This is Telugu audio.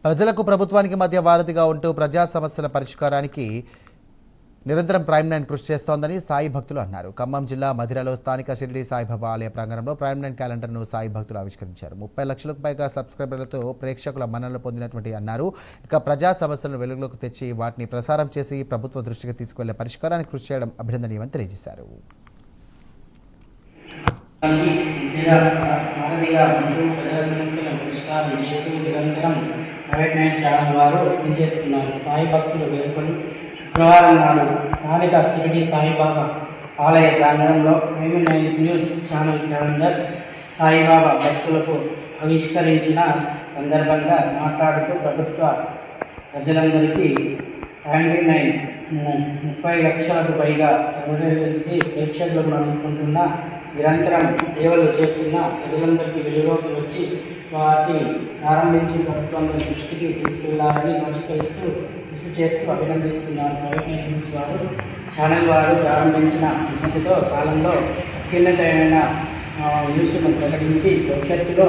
ప్రజలకు ప్రభుత్వానికి మధ్య వారధిగా ఉంటూ ప్రజా సమస్యల పరిష్కారానికి నిరంతరం ప్రైమ్ నైన్ కృషి చేస్తోందని సాయి భక్తులు అన్నారు. ఖమ్మం జిల్లా మధిరలో స్థానిక షిరిడి సాయిబాబా ఆలయ ప్రాంగణంలో ప్రైమ్ నైన్ క్యాలెండర్ను సాయి భక్తులు ఆవిష్కరించారు. 30 లక్షలకు పైగా సబ్స్క్రైబర్లతో ప్రేక్షకుల మన్ననలు పొందినటువంటి అన్నారు. ఇక ప్రజా సమస్యలను వెలుగులోకి తెచ్చి వాటిని ప్రసారం చేసి ప్రభుత్వ దృష్టికి తీసుకువెళ్లే పరిష్కారానికి కృషి చేయడం అభినందనీయమని తెలియజేశారు. ప్రైవేట్ నైన్ ఛానల్ వారు పనిచేస్తున్నారు. సాయి భక్తులు వేడుకలు శుక్రవారం నాడు స్థానిక షిరిడి సాయిబాబా ఆలయ ప్రాంగణంలో prime nine news channel calendar Saibaba భక్తులకు ఆవిష్కరించిన సందర్భంగా మాట్లాడుతూ ప్రభుత్వ ప్రజలందరికీ ప్రైమ్ నైన్ 30 లక్షలకు పైగా ప్రేక్షకులకు అందుకుంటున్న నిరంతరం సేవలు చేస్తున్న ప్రజలందరికీ వెలుగులోకి వచ్చి వాటిని ప్రారంభించి ప్రభుత్వం దృష్టికి తీసుకెళ్లాలని నమస్కరిస్తూ కృషి చేస్తూ అభినందిస్తున్నారు. ప్రైవేట్ న్యూస్ వారు ఛానల్ వారు ప్రారంభించిన అనుమతితో కాలంలో అత్యున్నతమైన న్యూస్ను ప్రకటించి భవిష్యత్తులో